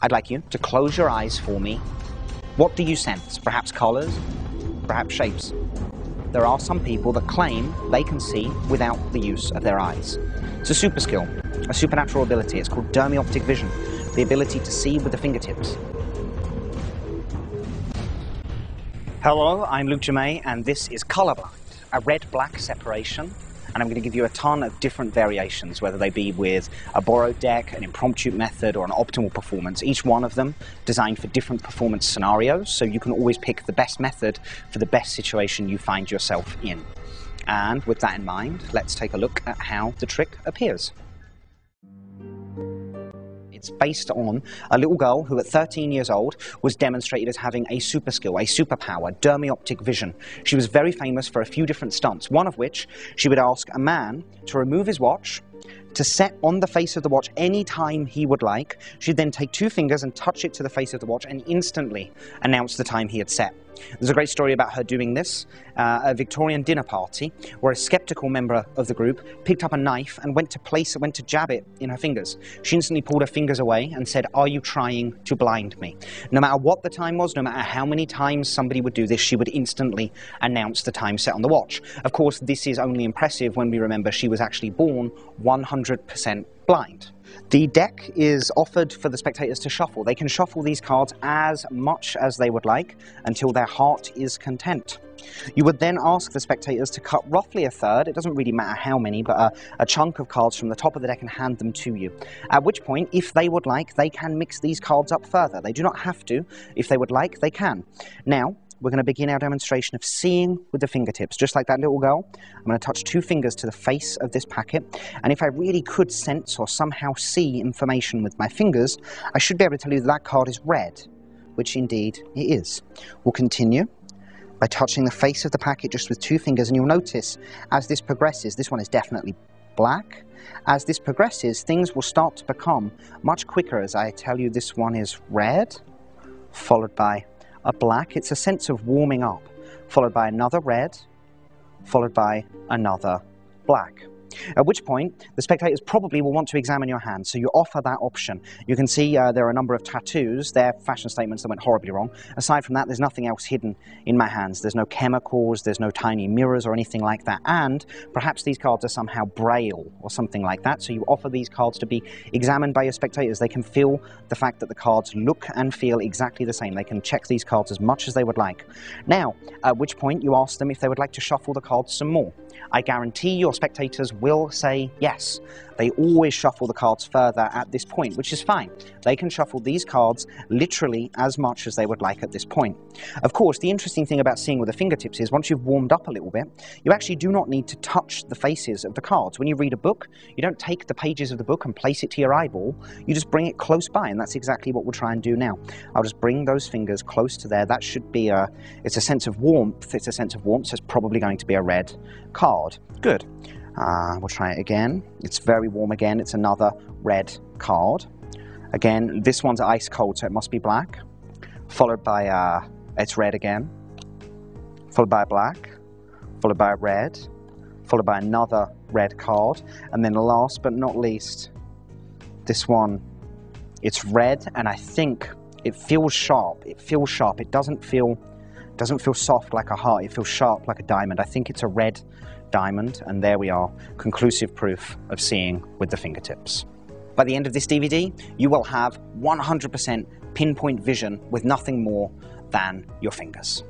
I'd like you to close your eyes for me. What do you sense? Perhaps colours? Perhaps shapes? There are some people that claim they can see without the use of their eyes. It's a super skill, a supernatural ability. It's called dermioptic vision, the ability to see with the fingertips. Hello, I'm Jermay, and this is COLORBLIND, a red-black separation. And I'm going to give you a ton of different variations, whether they be with a borrowed deck, an impromptu method, or an optimal performance. Each one of them designed for different performance scenarios, so you can always pick the best method for the best situation you find yourself in. And with that in mind, let's take a look at how the trick appears. It's based on a little girl who at 13 years old was demonstrated as having a super skill, a superpower, dermioptic vision. She was very famous for a few different stunts, one of which she would ask a man to remove his watch, to set on the face of the watch any time he would like. She'd then take two fingers and touch it to the face of the watch and instantly announce the time he had set. There's a great story about her doing this at a Victorian dinner party where a skeptical member of the group picked up a knife and went to jab it in her fingers. She instantly pulled her fingers away and said, "Are you trying to blind me?" No matter what the time was, no matter how many times somebody would do this, she would instantly announce the time set on the watch. Of course, this is only impressive when we remember she was actually born 100% blind. The deck is offered for the spectators to shuffle. They can shuffle these cards as much as they would like until their heart is content. You would then ask the spectators to cut roughly a third, it doesn't really matter how many, but a chunk of cards from the top of the deck and hand them to you. At which point, if they would like, they can mix these cards up further. They do not have to. If they would like, they can. Now, we're going to begin our demonstration of seeing with the fingertips. Just like that little girl, I'm going to touch two fingers to the face of this packet, and if I really could sense or somehow see information with my fingers, I should be able to tell you that card is red, which indeed it is. We'll continue by touching the face of the packet just with two fingers, and you'll notice as this progresses, this one is definitely black. As this progresses, things will start to become much quicker as I tell you this one is red, followed by a black. It's a sense of warming up, followed by another red, followed by another black. At which point, the spectators probably will want to examine your hand, so you offer that option. You can see there are a number of tattoos. They're fashion statements that went horribly wrong. Aside from that, there's nothing else hidden in my hands. There's no chemicals, there's no tiny mirrors or anything like that. And perhaps these cards are somehow braille or something like that, so you offer these cards to be examined by your spectators. They can feel the fact that the cards look and feel exactly the same. They can check these cards as much as they would like. Now, at which point you ask them if they would like to shuffle the cards some more. I guarantee your spectators will say yes. They always shuffle the cards further at this point, which is fine. They can shuffle these cards literally as much as they would like at this point. Of course, the interesting thing about seeing with the fingertips is once you've warmed up a little bit, you actually do not need to touch the faces of the cards. When you read a book, you don't take the pages of the book and place it to your eyeball. You just bring it close by, and that's exactly what we'll try and do now. I'll just bring those fingers close to there. That should be it's a sense of warmth. It's a sense of warmth, so it's probably going to be a red card. Good. We'll try it again. It's very warm again. It's another red card. Again, this one's ice cold, so it must be black. Followed by, it's red again. Followed by a black. Followed by a red. Followed by another red card. And then last but not least, this one, it's red, and I think it feels sharp. It feels sharp. It doesn't feel soft like a heart. It feels sharp like a diamond. I think it's a red diamond, and there we are, conclusive proof of seeing with the fingertips. By the end of this DVD, you will have 100% pinpoint vision with nothing more than your fingers.